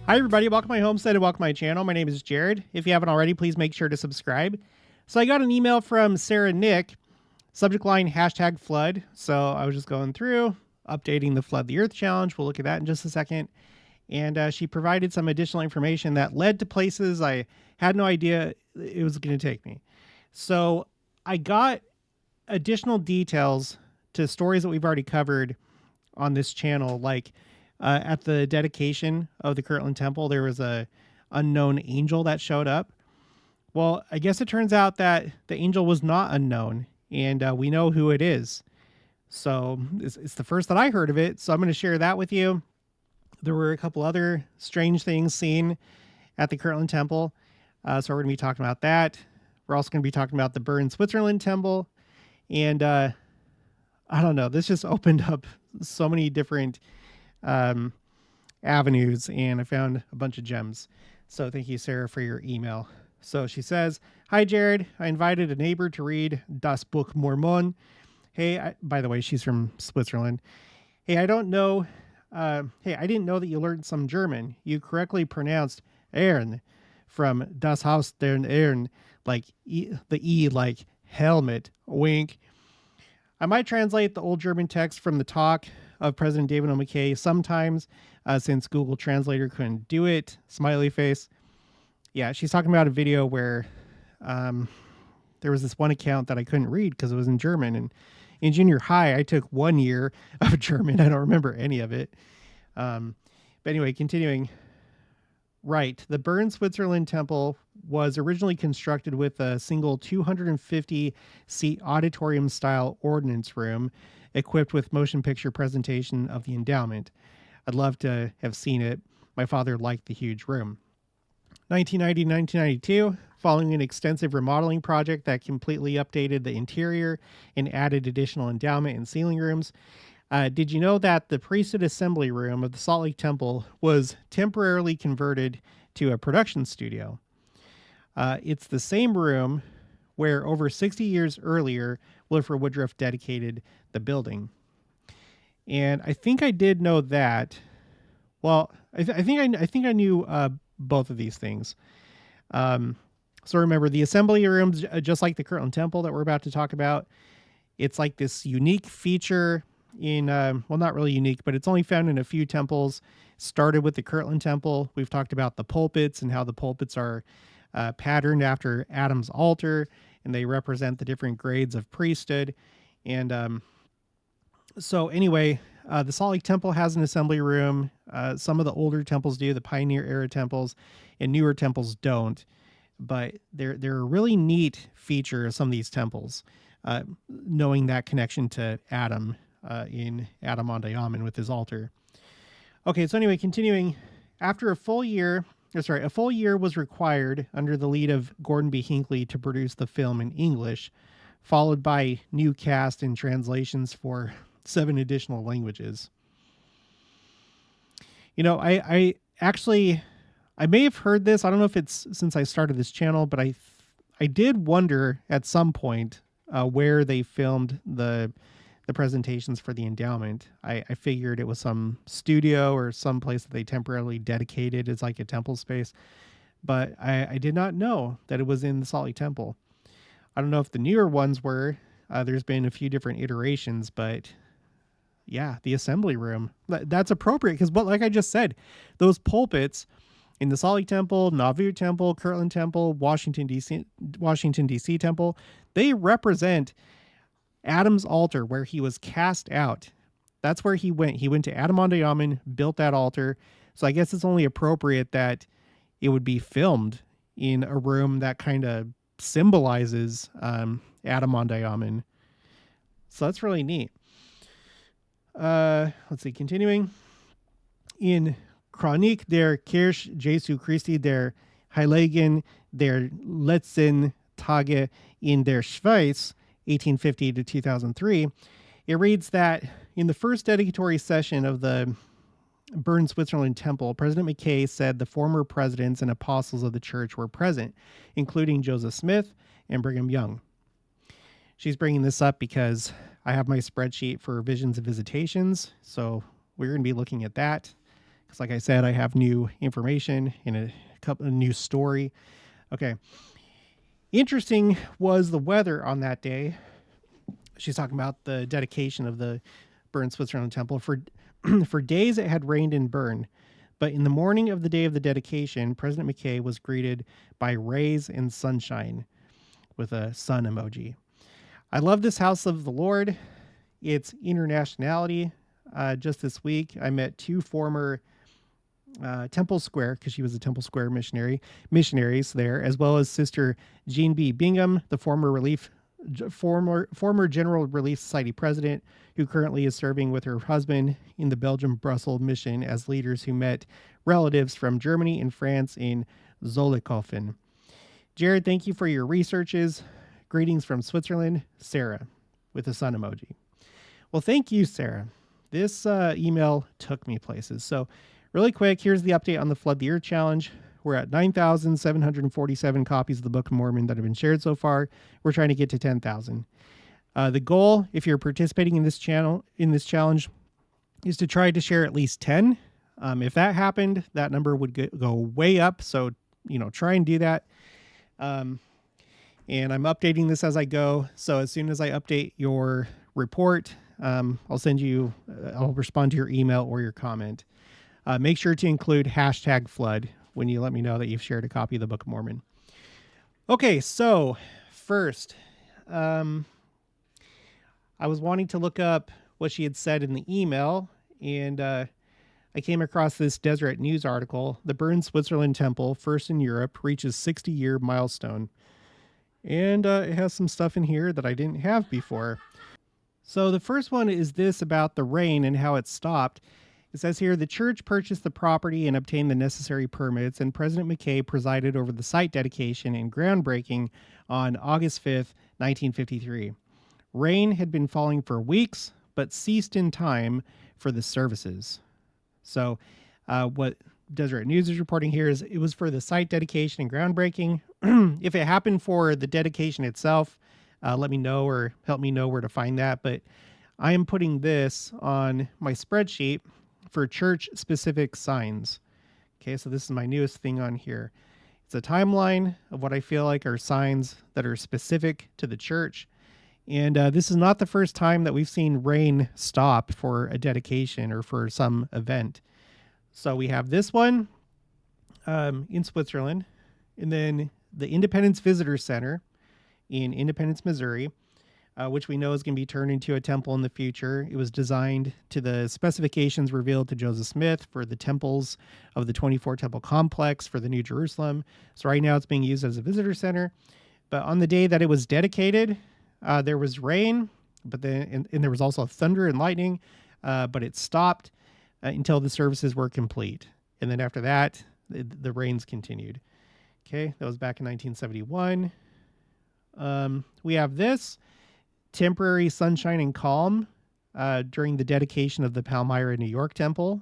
Hi, everybody. Welcome to my homestead and welcome to my channel. My name is Jared. If you haven't already, please make sure to subscribe. So I got an email from Sarah Nick, subject line #flood. So I was just going through, updating the Flood the Earth challenge. We'll look at that in just a second. And she provided some additional information that led to places I had no idea it was going to take me. So I got additional details to stories that we've already covered on this channel, like at the dedication of the Kirtland Temple, there was a unknown angel that showed up. Well, I guess it turns out that the angel was not unknown, and we know who it is. So it's the first that I heard of it, so I'm going to share that with you. There were a couple other strange things seen at the Kirtland Temple, so we're going to be talking about that. We're also going to be talking about the Bern, Switzerland Temple, and I don't know, this just opened up so many different avenues, and I found a bunch of gems. So thank you, Sarah, for your email. So she says, "Hi, Jared. I invited a neighbor to read Das Buch Mormon. Hey, by the way, she's from Switzerland. Hey, I didn't know that you learned some German. You correctly pronounced Ern from Das Haus der Ern, like the E like helmet, wink. I might translate the old German text from the talk of President David O. McKay sometimes, since Google Translator couldn't do it, smiley face." Yeah, she's talking about a video where there was this one account that I couldn't read because it was in German. And in junior high, I took 1 year of German. I don't remember any of it. But anyway, continuing. Right. The Bern, Switzerland Temple was originally constructed with a single 250-seat auditorium-style ordinance room equipped with motion picture presentation of the endowment. I'd love to have seen it. My father liked the huge room. 1990-1992, following an extensive remodeling project that completely updated the interior and added additional endowment and ceiling rooms. Did you know that the priesthood assembly room of the Salt Lake Temple was temporarily converted to a production studio? It's the same room where over 60 years earlier, Wilford Woodruff dedicated the building. And I think I did know that. Well, I think I knew both of these things. So remember, the assembly rooms, just like the Kirtland Temple that we're about to talk about, it's like this unique feature in, well, not really unique, but it's only found in a few temples. Started with the Kirtland Temple. We've talked about the pulpits and how the pulpits are patterned after Adam's altar, and they represent the different grades of priesthood. And so anyway, the Salt Lake Temple has an assembly room. Some of the older temples do, the Pioneer era temples, and newer temples don't. But they're a really neat feature of some of these temples, knowing that connection to Adam in Adam on Diamond with his altar. Okay, so anyway, continuing. After a full year was required under the lead of Gordon B. Hinckley to produce the film in English, followed by new cast and translations for 7 additional languages. You know, I may have heard this. I don't know if it's since I started this channel, but I did wonder at some point where they filmed the presentations for the endowment. I figured it was some studio or some place that they temporarily dedicated as like a temple space, but I did not know that it was in the Salt Lake Temple. I don't know if the newer ones were. There's been a few different iterations, but yeah, the assembly room, that's appropriate because, like I just said, those pulpits in the Salt Lake Temple, Nauvoo Temple, Kirtland Temple, Washington, D.C. Temple, they represent Adam's altar where he was cast out. That's where he went. He went to Adam on Diamond, built that altar. So I guess it's only appropriate that it would be filmed in a room that kind of symbolizes Adam on Diamond. So that's really neat. Let's see, continuing. In Chronik der Kirche Jesu Christi der Heiligen der letzten Tage in der Schweiz, 1850 to 2003, it reads that in the first dedicatory session of the Bern, Switzerland Temple, President McKay said the former presidents and apostles of the church were present, including Joseph Smith and Brigham Young. She's bringing this up because I have my spreadsheet for visions and visitations, so we're going to be looking at that because like I said, I have new information and a new story. Okay. Interesting was the weather on that day. She's talking about the dedication of the Bern, Switzerland temple. For days it had rained in Bern, but in the morning of the day of the dedication, President McKay was greeted by rays and sunshine with a sun emoji. I love this house of the Lord. Its internationality. Just this week, I met two former Temple Square, because she was a Temple Square missionaries there, as well as Sister Jean B. Bingham, the former General Relief Society president, who currently is serving with her husband in the Belgium Brussels mission as leaders who met relatives from Germany and France in Zollikofen. Jared, thank you for your researches. Greetings from Switzerland, Sarah, with a sun emoji. Well, thank you, Sarah. This email took me places. So really quick, here's the update on the Flood the Earth Challenge. We're at 9,747 copies of the Book of Mormon that have been shared so far. We're trying to get to 10,000. The goal, if you're participating in this challenge, is to try to share at least 10. If that happened, that number would go way up. So, try and do that. And I'm updating this as I go. So as soon as I update your report, I'll respond to your email or your comment. Make sure to include #flood when you let me know that you've shared a copy of the Book of Mormon. Okay, so first, I was wanting to look up what she had said in the email, and I came across this Deseret News article. The Bern, Switzerland Temple, first in Europe, reaches 60-year milestone. And it has some stuff in here that I didn't have before. So the first one is this about the rain and how it stopped. It says here, the church purchased the property and obtained the necessary permits, and President McKay presided over the site dedication and groundbreaking on August 5th, 1953. Rain had been falling for weeks, but ceased in time for the services. So what Deseret News is reporting here is it was for the site dedication and groundbreaking. If it happened for the dedication itself, let me know or help me know where to find that. But I am putting this on my spreadsheet for church-specific signs. Okay, so this is my newest thing on here. It's a timeline of what I feel like are signs that are specific to the church. And this is not the first time that we've seen rain stop for a dedication or for some event. So we have this one in Switzerland, and then the Independence Visitor Center in Independence, Missouri, which we know is going to be turned into a temple in the future. It was designed to the specifications revealed to Joseph Smith for the temples of the 24 temple complex for the New Jerusalem. So right now it's being used as a visitor center. But on the day that it was dedicated, there was rain, but then and there was also thunder and lightning, but it stopped until the services were complete. And then after that, the rains continued. Okay, that was back in 1971. We have this temporary sunshine and calm during the dedication of the Palmyra, New York temple.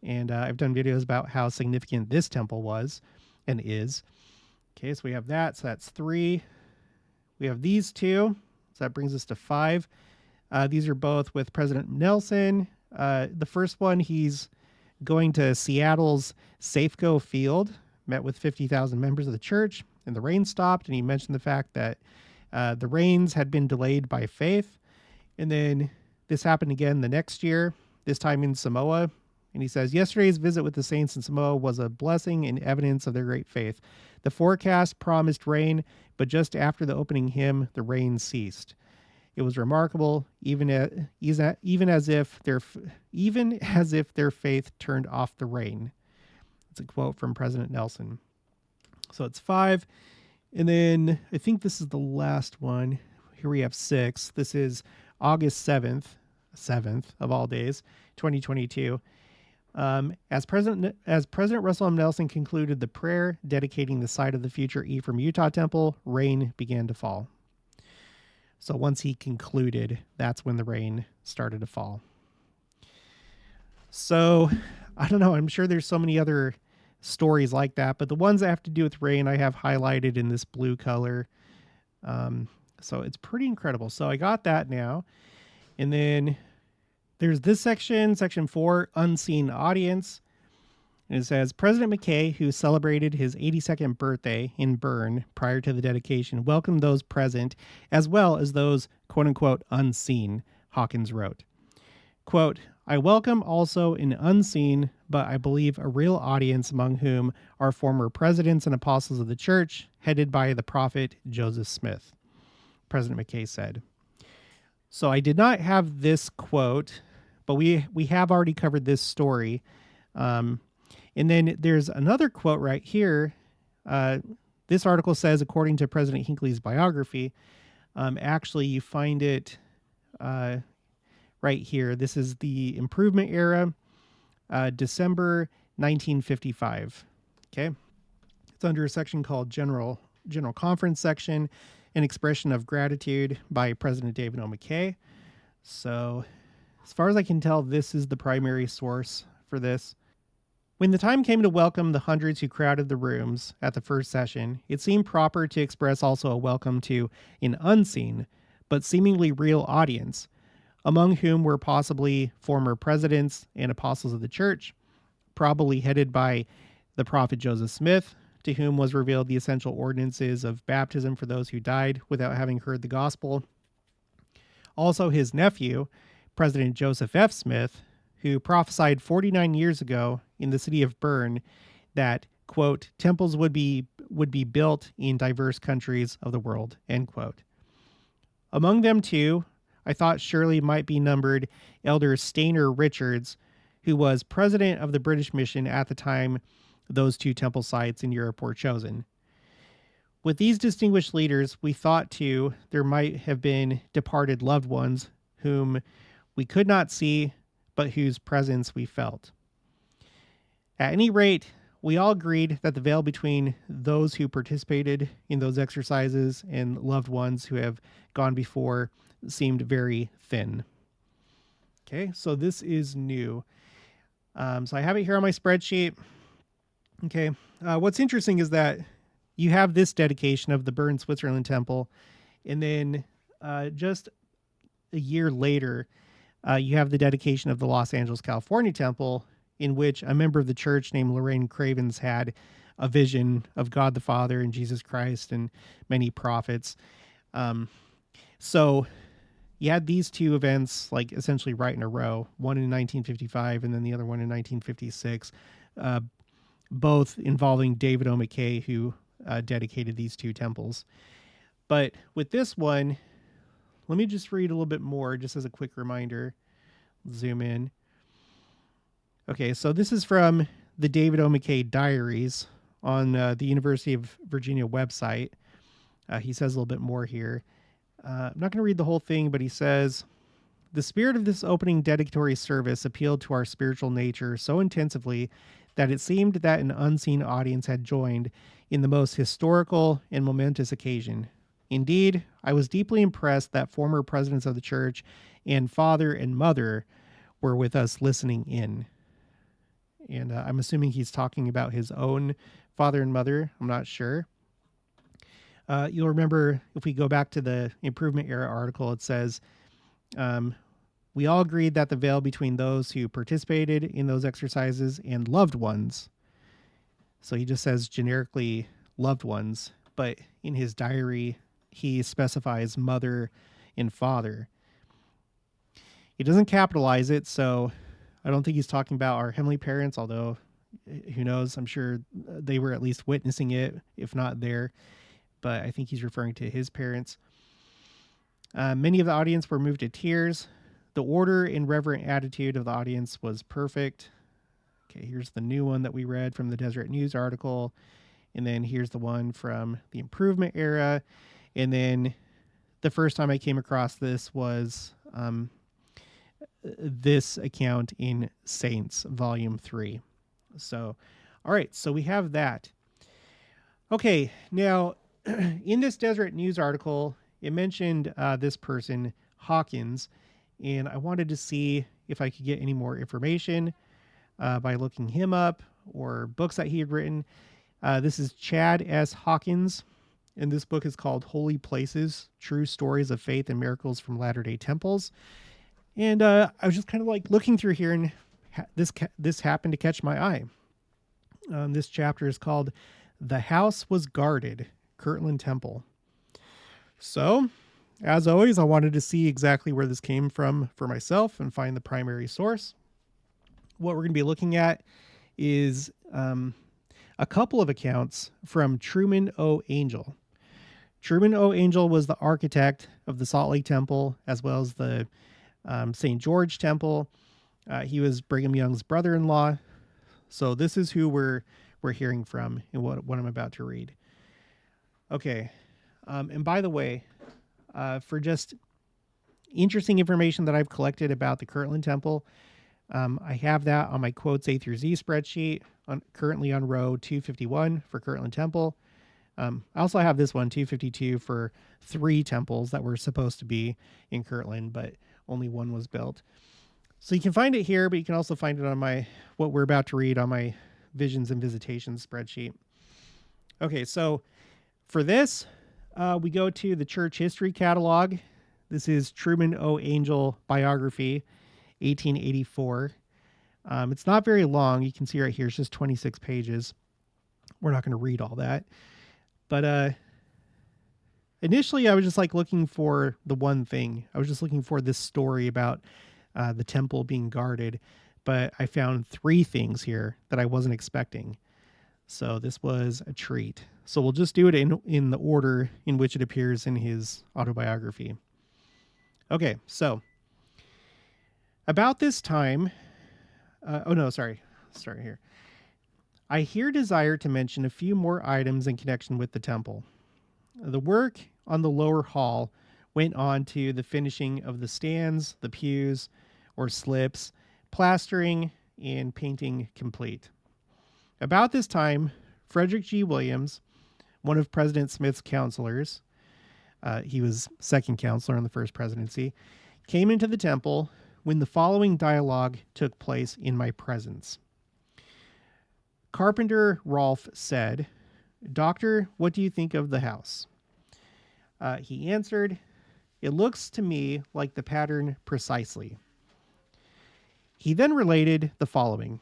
And I've done videos about how significant this temple was and is. Okay, so we have that. So that's 3. We have these 2. So that brings us to 5. These are both with President Nelson. The first one, he's going to Seattle's Safeco Field, met with 50,000 members of the church, and the rain stopped. And he mentioned the fact that the rains had been delayed by faith. And then this happened again the next year, this time in Samoa. And he says, yesterday's visit with the saints in Samoa was a blessing and evidence of their great faith. The forecast promised rain, but just after the opening hymn, the rain ceased. It was remarkable, even as if their faith turned off the rain. It's a quote from President Nelson. So it's 5. And then I think this is the last one. Here we have 6. This is August 7th of all days, 2022. As President Russell M. Nelson concluded the prayer dedicating the site of the future Ephraim, Utah temple, rain began to fall. So once he concluded, that's when the rain started to fall. So I don't know. I'm sure there's so many other stories like that, but the ones that have to do with rain, I have highlighted in this blue color. So it's pretty incredible. So I got that now. And then there's this section 4, unseen audience. And it says, President McKay, who celebrated his 82nd birthday in Bern prior to the dedication, welcomed those present as well as those, quote unquote, unseen, Hawkins wrote. Quote, I welcome also an unseen, but I believe a real audience among whom are former presidents and apostles of the church, headed by the prophet Joseph Smith, President McKay said. So I did not have this quote, but we have already covered this story. And then there's another quote right here. This article says, according to President Hinckley's biography, actually you find it right here. This is the improvement era, December 1955. Okay. It's under a section called General Conference section, an expression of gratitude by President David O. McKay. So as far as I can tell, this is the primary source for this. When the time came to welcome the hundreds who crowded the rooms at the first session, it seemed proper to express also a welcome to an unseen, but seemingly real audience, among whom were possibly former presidents and apostles of the church, probably headed by the prophet Joseph Smith, to whom was revealed the essential ordinances of baptism for those who died without having heard the gospel. Also his nephew, President Joseph F. Smith, who prophesied 49 years ago in the city of Bern that, quote, temples would be built in diverse countries of the world, end quote. Among them, too, I thought surely might be numbered Elder Stainer Richards, who was president of the British mission at the time those two temple sites in Europe were chosen. With these distinguished leaders, we thought, too, there might have been departed loved ones whom we could not see, but whose presence we felt. At any rate, we all agreed that the veil between those who participated in those exercises and loved ones who have gone before seemed very thin. Okay, so this is new. So I have it here on my spreadsheet. Okay, what's interesting is that you have this dedication of the Bern, Switzerland temple, and then just a year later, you have the dedication of the Los Angeles, California temple, in which a member of the church named Lorraine Cravens had a vision of God the Father and Jesus Christ and many prophets. So you had these two events like essentially right in a row, one in 1955 and then the other one in 1956, both involving David O. McKay, who dedicated these two temples. But with this one, let me just read a little bit more just as a quick reminder. Zoom in. Okay, so this is from the David O. McKay Diaries on the University of Virginia website. He says a little bit more here. I'm not going to read the whole thing, but he says, the spirit of this opening dedicatory service appealed to our spiritual nature so intensively that it seemed that an unseen audience had joined in the most historical and momentous occasion. Indeed, I was deeply impressed that former presidents of the church and father and mother were with us listening in. And I'm assuming he's talking about his own father and mother. I'm not sure. You'll remember if we go back to the Improvement Era article, it says, we all agreed that the veil between those who participated in those exercises and loved ones. So he just says generically loved ones, but in his diary, he specifies mother and father. He doesn't capitalize it, so I don't think he's talking about our heavenly parents, although who knows, I'm sure they were at least witnessing it, if not there. But I think he's referring to his parents. Many of the audience were moved to tears. The order and reverent attitude of the audience was perfect. Okay, here's the new one that we read from the Deseret News article. And then here's the one from the Improvement Era. And then the first time I came across this was this account in Saints, Volume 3. So, all right, so we have that. Okay, now, in this Deseret News article, it mentioned this person, Hawkins, and I wanted to see if I could get any more information by looking him up or books that he had written. This is Chad S. Hawkins, and this book is called Holy Places, True Stories of Faith and Miracles from Latter-day Temples. And I was just kind of like looking through here, and this happened to catch my eye. This chapter is called "The House Was Guarded, Kirtland Temple." So, as always, I wanted to see exactly where this came from for myself and find the primary source. What we're going to be looking at is a couple of accounts from Truman O. Angell. Truman O. Angell was the architect of the Salt Lake Temple as well as the St. George Temple. He was Brigham Young's brother-in-law. So this is who we're hearing from in what I'm about to read. Okay. And by the way, for just interesting information that I've collected about the Kirtland Temple, I have that on my quotes A through Z spreadsheet, currently on row 251 for Kirtland Temple. I also have this one, 252, for 3 temples that were supposed to be in Kirtland, but only one was built. So you can find it here, but you can also find it on what we're about to read on my Visions and Visitations spreadsheet. Okay, so for this, we go to the Church History Catalog. This is Truman O. Angell Biography, 1884. It's not very long. You can see right here, it's just 26 pages. We're not going to read all that. But initially, I was just like looking for the one thing. I was just looking for this story about the temple being guarded. But I found 3 things here that I wasn't expecting. So this was a treat. So we'll just do it in the order in which it appears in his autobiography. Okay, so about this time, start here. I here desire to mention a few more items in connection with the temple. The work on the lower hall went on to the finishing of the stands, the pews, or slips, plastering, and painting complete. About this time, Frederick G. Williams, one of President Smith's counselors, he was second counselor in the first presidency, came into the temple when the following dialogue took place in my presence. Carpenter Rolfe said, "Doctor, what do you think of the house?" He answered, "It looks to me like the pattern precisely." He then related the following.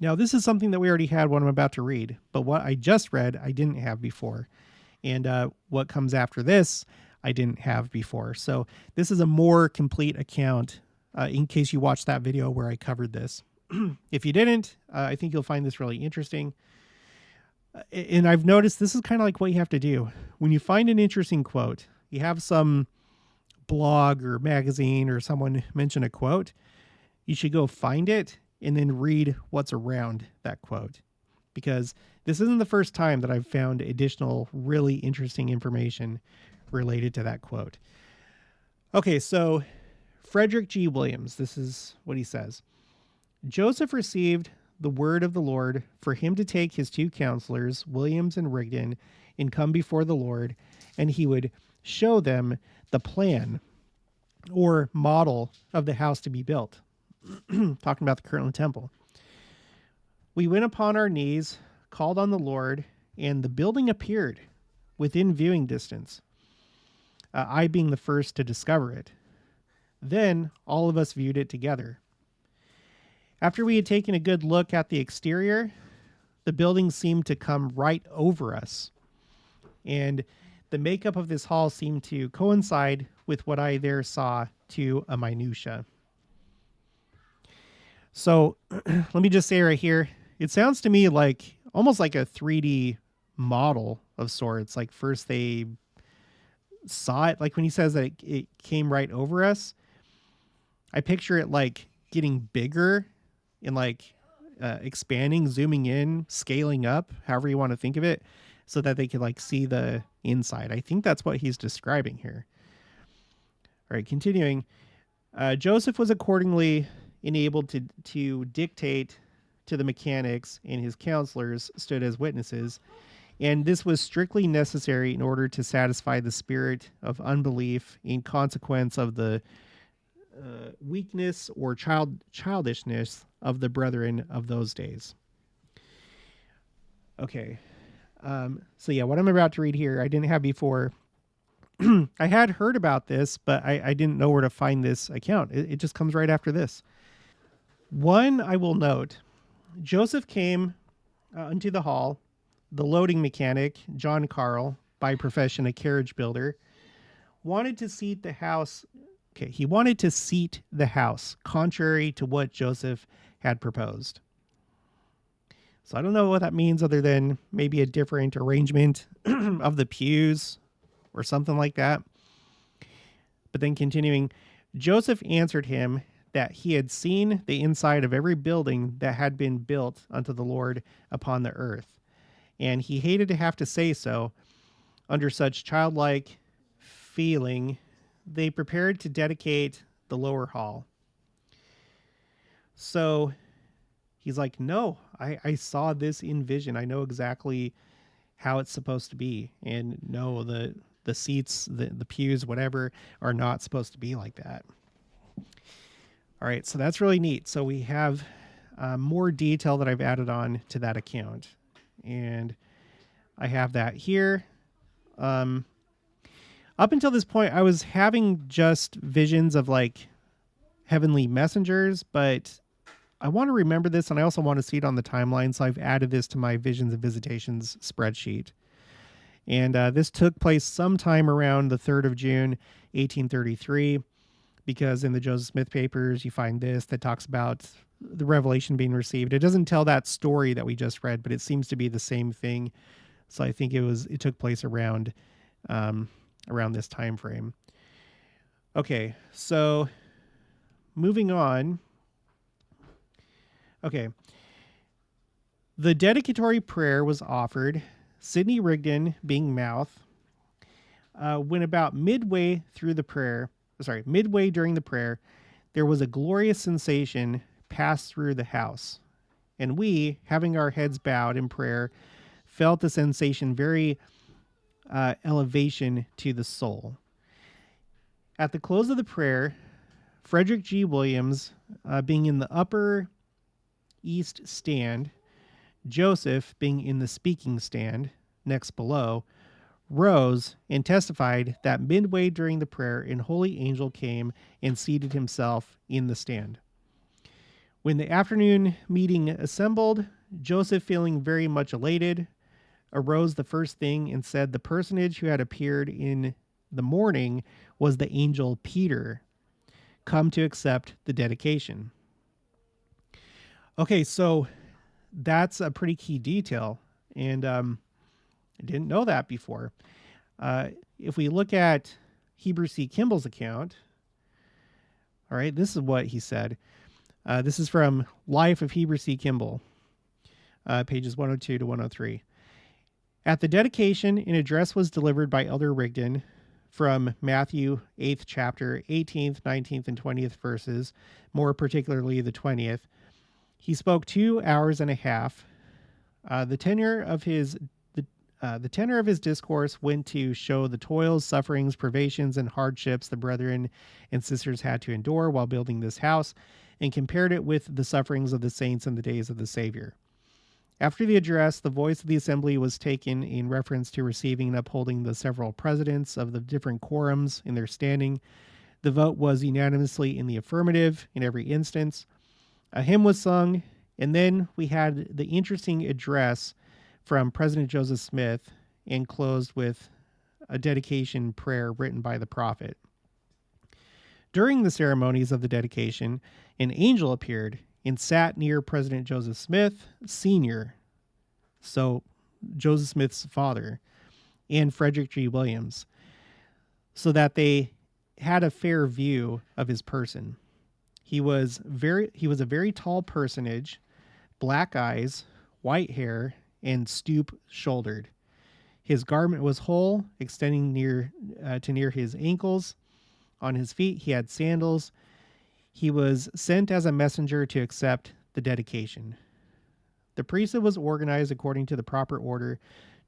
Now, this is something that we already had what I'm about to read, but what I just read, I didn't have before. And what comes after this, I didn't have before. So this is a more complete account in case you watched that video where I covered this. If you didn't, I think you'll find this really interesting. And I've noticed this is kind of like what you have to do. When you find an interesting quote, you have some blog or magazine or someone mention a quote, you should go find it and then read what's around that quote. Because this isn't the first time that I've found additional really interesting information related to that quote. Okay, so Frederick G. Williams, this is what he says. Joseph received the word of the Lord for him to take his 2 counselors, Williams and Rigdon, and come before the Lord, and he would show them the plan or model of the house to be built. Talking about the Kirtland Temple. We went upon our knees, called on the Lord, and the building appeared within viewing distance, I being the first to discover it. Then all of us viewed it together. After we had taken a good look at the exterior, the building seemed to come right over us, and the makeup of this hall seemed to coincide with what I there saw to a minutia. So let me just say right here, it sounds to me like almost like a 3D model of sorts. Like first they saw it, like when he says that it came right over us, I picture it like getting bigger and like expanding, zooming in, scaling up, however you want to think of it, so that they could like see the inside. I think that's what he's describing here. All right, continuing. Joseph was accordingly enabled to dictate to the mechanics, and his counselors stood as witnesses, and this was strictly necessary in order to satisfy the spirit of unbelief in consequence of the weakness or childishness of the brethren of those days. Okay. So yeah, what I'm about to read here, I didn't have before. I had heard about this, but I didn't know where to find this account. It just comes right after this. One, I will note, Joseph came into the hall. The loading mechanic, John Carl, by profession a carriage builder, wanted to seat the house. Okay, he wanted to seat the house, contrary to what Joseph had proposed. So I don't know what that means other than maybe a different arrangement of the pews or something like that. But then continuing, Joseph answered him that he had seen the inside of every building that had been built unto the Lord upon the earth. And he hated to have to say so. Under such childlike feeling, they prepared to dedicate the lower hall. So he's like, no, I saw this in vision. I know exactly how it's supposed to be. And no, the seats, the pews, whatever, are not supposed to be like that. All right, so that's really neat. So we have more detail that I've added on to that account. And I have that here. Up until this point, I was having just visions of like heavenly messengers, but I want to remember this, and I also want to see it on the timeline, so I've added this to my visions and visitations spreadsheet. And this took place sometime around the 3rd of June, 1833, because in the Joseph Smith papers, you find this that talks about the revelation being received. It doesn't tell that story that we just read, but it seems to be the same thing. So I think it took place around this time frame. Okay, so moving on. Okay. The dedicatory prayer was offered, Sidney Rigdon being mouth. When about midway during the prayer, there was a glorious sensation passed through the house. And we, having our heads bowed in prayer, felt the sensation very elevation to the soul. At the close of the prayer, Frederick G. Williams, being in the upper east stand, Joseph being in the speaking stand next below, rose and testified that midway during the prayer an holy angel came and seated himself in the stand. When the afternoon meeting assembled, Joseph, feeling very much elated, arose the first thing and said the personage who had appeared in the morning was the angel Peter, come to accept the dedication. Okay, so that's a pretty key detail, and I didn't know that before. If we look at Heber C. Kimball's account, all right, this is what he said. This is from Life of Heber C. Kimball, pages 102 to 103. At the dedication, an address was delivered by Elder Rigdon from Matthew 8th chapter, 18th, 19th, and 20th verses, more particularly the 20th. He spoke 2 hours and a half. The tenor of his discourse went to show the toils, sufferings, privations, and hardships the brethren and sisters had to endure while building this house, and compared it with the sufferings of the saints in the days of the Savior. After the address, the voice of the assembly was taken in reference to receiving and upholding the several presidents of the different quorums in their standing. The vote was unanimously in the affirmative in every instance. A hymn was sung, and then we had the interesting address from President Joseph Smith and closed with a dedication prayer written by the prophet. During the ceremonies of the dedication, an angel appeared and sat near President Joseph Smith, Sr., so Joseph Smith's father, and Frederick G. Williams, so that they had a fair view of his person. He was a very tall personage, black eyes, white hair, and stoop-shouldered. His garment was whole, extending near his ankles. On his feet he had sandals. He was sent as a messenger to accept the dedication. The priesthood was organized according to the proper order.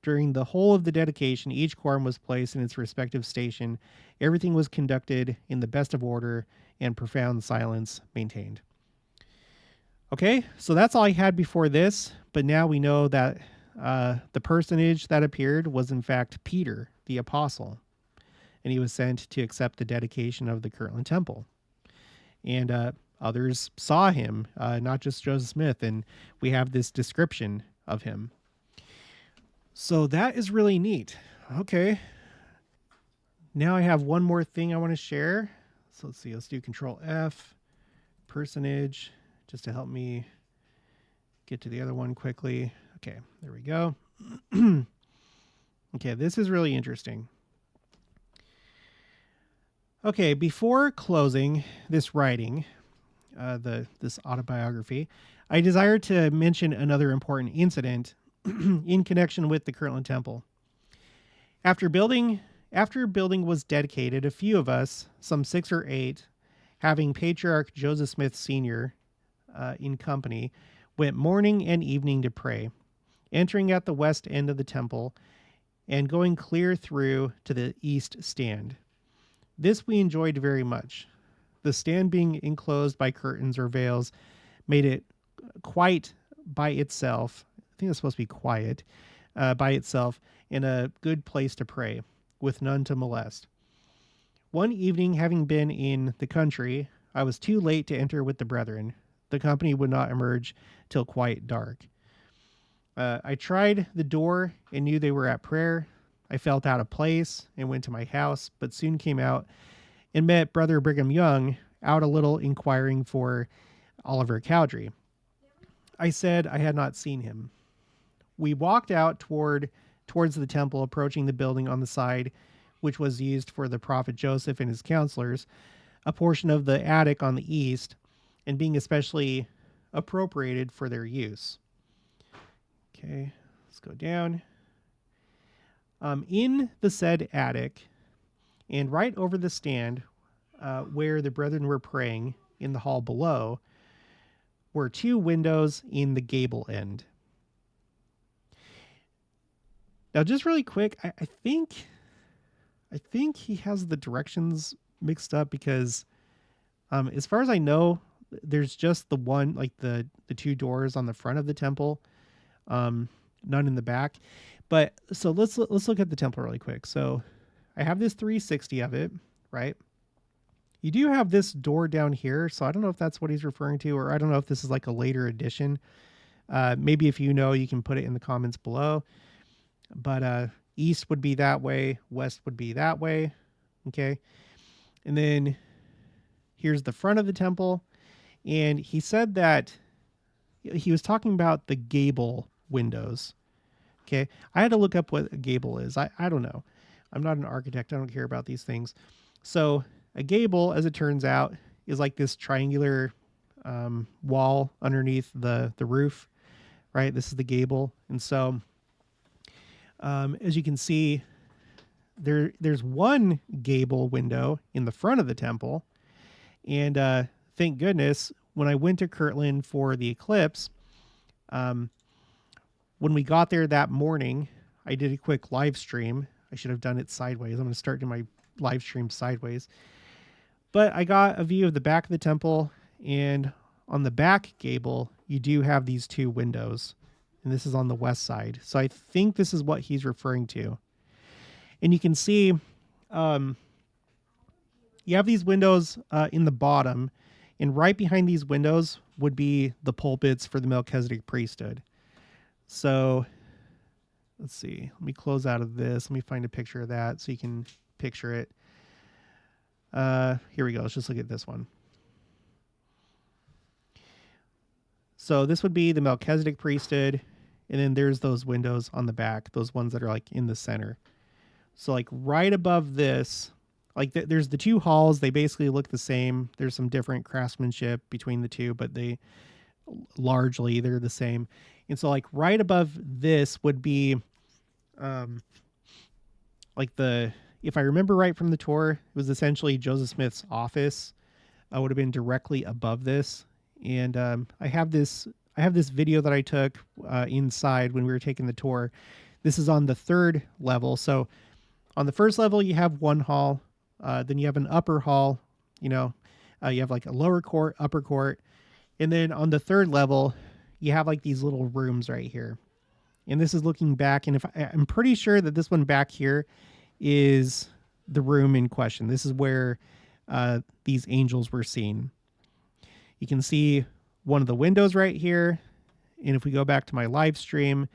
During the whole of the dedication, each quorum was placed in its respective station. Everything was conducted in the best of order, and profound silence maintained. Okay, so that's all I had before this, but now we know that the personage that appeared was in fact Peter, the apostle, and he was sent to accept the dedication of the Kirtland Temple. And others saw him, not just Joseph Smith, and we have this description of him. So that is really neat. Okay. Now I have one more thing I want to share. So let's see. Let's do Control F, personage, just to help me get to the other one quickly. Okay, there we go. Okay, this is really interesting. Okay, before closing this writing, this autobiography, I desire to mention another important incident in connection with the Kirtland Temple. After building was dedicated, a few of us, some 6 or 8, having Patriarch Joseph Smith Sr. In company, went morning and evening to pray, entering at the west end of the temple and going clear through to the east stand. This we enjoyed very much. The stand being enclosed by curtains or veils made it quite by itself. I think it's supposed to be quiet by itself and a good place to pray, with none to molest. One evening, having been in the country, I was too late to enter with the brethren. The company would not emerge till quite dark. I tried the door and knew they were at prayer. I felt out of place and went to my house, but soon came out and met Brother Brigham Young out a little inquiring for Oliver Cowdery. I said I had not seen him. We walked out towards the temple, approaching the building on the side which was used for the prophet Joseph and his counselors, a portion of the attic on the east, and being especially appropriated for their use. Okay, let's go down. In the said attic, and right over the stand where the brethren were praying in the hall below, were 2 windows in the gable end. Now, just really quick, I think he has the directions mixed up because, as far as I know, there's just the one, like the 2 doors on the front of the temple, none in the back. But so let's look at the temple really quick. So I have this 360 of it, right? You do have this door down here, so I don't know if that's what he's referring to, or I don't know if this is like a later addition. Maybe if you know, you can put it in the comments below. But east would be that way, west would be that way, okay? And then here's the front of the temple, and he said that he was talking about the gable windows, okay? I had to look up what a gable is. I don't know. I'm not an architect. I don't care about these things. So a gable, as it turns out, is like this triangular wall underneath the roof, right? This is the gable. And so as you can see, there's one gable window in the front of the temple. And thank goodness, when I went to Kirtland for the Eclipse, when we got there that morning, I did a quick live stream. I should have done it sideways. I'm going to start doing my live stream sideways. But I got a view of the back of the temple, and on the back gable, you do have these 2 windows, and this is on the west side. So I think this is what he's referring to. And you can see you have these windows in the bottom, and right behind these windows would be the pulpits for the Melchizedek priesthood. So let's see. Let me close out of this. Let me find a picture of that so you can picture it. Here we go. Let's just look at this one. So this would be the Melchizedek priesthood, and then there's those windows on the back, those ones that are like in the center. So like right above this, like there's the 2 halls. They basically look the same. There's some different craftsmanship between the 2, but they're the same. And so like right above this would be like if I remember right from the tour, it was essentially Joseph Smith's office. Would have been directly above this. And I have this video that I took inside when we were taking the tour. This is on the 3rd level. So on the 1st level, you have 1 hall. Then you have an upper hall. You have like a lower court, upper court. And then on the 3rd level, you have like these little rooms right here. And this is looking back. And I'm pretty sure that this one back here is the room in question. This is where these angels were seen. You can see one of the windows right here. And if we go back to my live stream,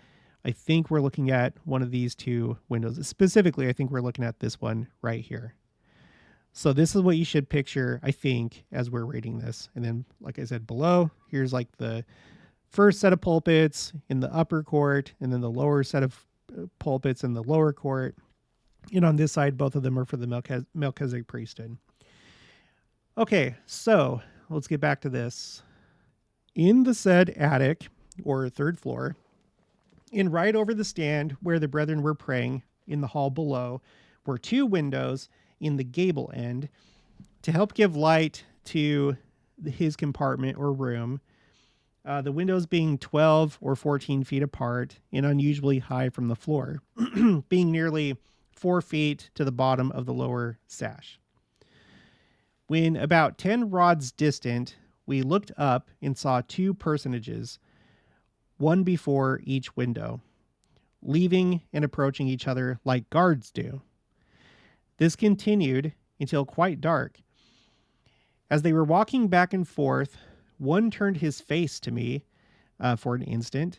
I think we're looking at one of these two windows. Specifically, I think we're looking at this one right here. So this is what you should picture, I think, as we're reading this. And then, like I said, below, here's like the first set of pulpits in the upper court, and then the lower set of pulpits in the lower court. And on this side, both of them are for the Melchizedek priesthood. Okay, so let's get back to this. In the said attic, or third floor, and right over the stand where the brethren were praying in the hall below, were two windows in the gable end to help give light to his compartment or room. The windows being 12 or 14 feet apart and unusually high from the floor, being nearly 4 feet to the bottom of the lower sash. When about 10 rods distant, we looked up and saw two personages, one before each window, leaving and approaching each other like guards do. This continued until quite dark. As they were walking back and forth, one turned his face to me for an instant,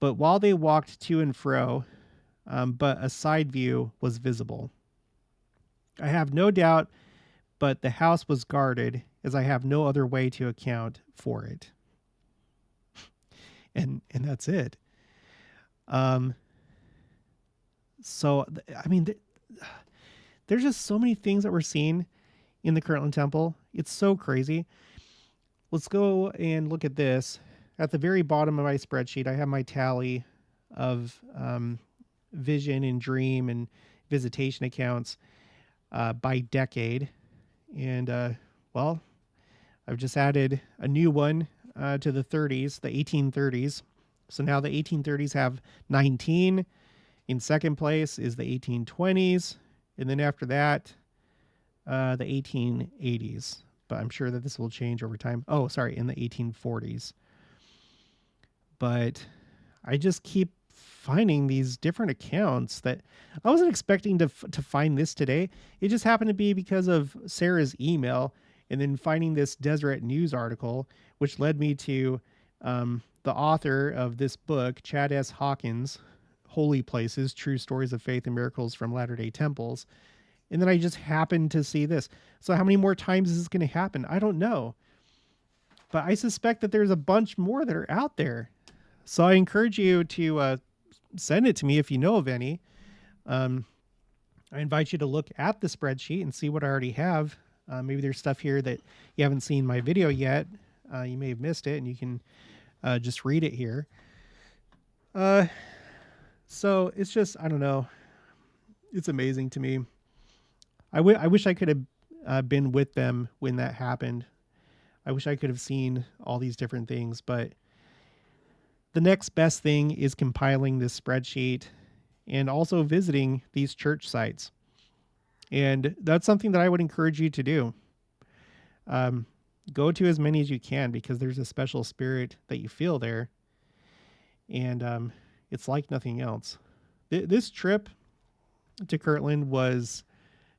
but while they walked to and fro, but a side view was visible. I have no doubt, but the house was guarded, as I have no other way to account for it. And that's it. So, I mean, there's just so many things that we're seeing in the Kirtland Temple. It's so crazy. Let's go and look at this. At the very bottom of my spreadsheet, I have my tally of vision and dream and visitation accounts by decade. And, well, I've just added a new one to the 30s, the 1830s. So now the 1830s have 19. In second place is the 1820s. And then after that, the 1880s. But I'm sure that this will change over time. Oh, sorry, in the 1840s. But I just keep finding these different accounts that I wasn't expecting to find this today. It just happened to be because of Sarah's email and then finding this Deseret News article, which led me to the author of this book, Chad S. Hawkins, Holy Places, True Stories of Faith and Miracles from Latter-day Temples. And then I just happened to see this. So how many more times is this going to happen? I don't know. But I suspect that there's a bunch more that are out there. So I encourage you to send it to me if you know of any. I invite you to look at the spreadsheet and see what I already have. Maybe there's stuff here that you haven't seen my video yet. You may have missed it, and you can just read it here. So it's just, I don't know. It's amazing to me. I wish I could have been with them when that happened. I wish I could have seen all these different things, but the next best thing is compiling this spreadsheet and also visiting these church sites. And that's something that I would encourage you to do. Go to as many as you can, because there's a special spirit that you feel there. And it's like nothing else. This trip to Kirtland was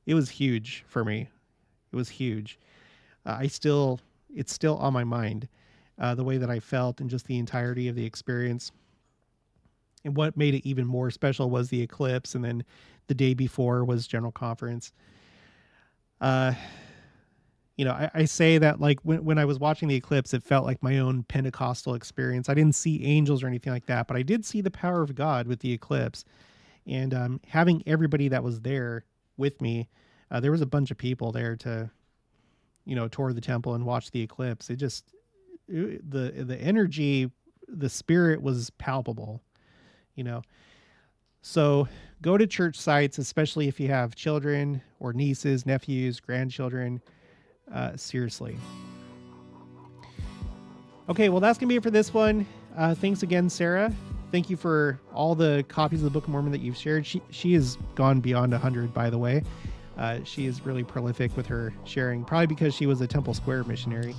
huge for me. It was huge. It's still on my mind, the way that I felt and just the entirety of the experience. And what made it even more special was the eclipse. And then the day before was General Conference. I say that like when I was watching the eclipse, it felt like my own Pentecostal experience. I didn't see angels or anything like that, but I did see the power of God with the eclipse. And having everybody that was there with me, there was a bunch of people there to, tour the temple and watch the eclipse. The energy, the spirit was palpable, So go to church sites, especially if you have children or nieces, nephews, grandchildren. Seriously. Okay, well, that's going to be it for this one. Thanks again, Sarah. Thank you for all the copies of the Book of Mormon that you've shared. She has gone beyond 100, by the way. She is really prolific with her sharing, probably because she was a Temple Square missionary.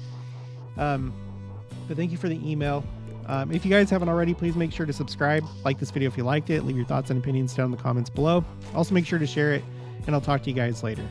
But thank you for the email. If you guys haven't already, please make sure to subscribe, like this video if you liked it, leave your thoughts and opinions down in the comments below. Also make sure to share it, and I'll talk to you guys later.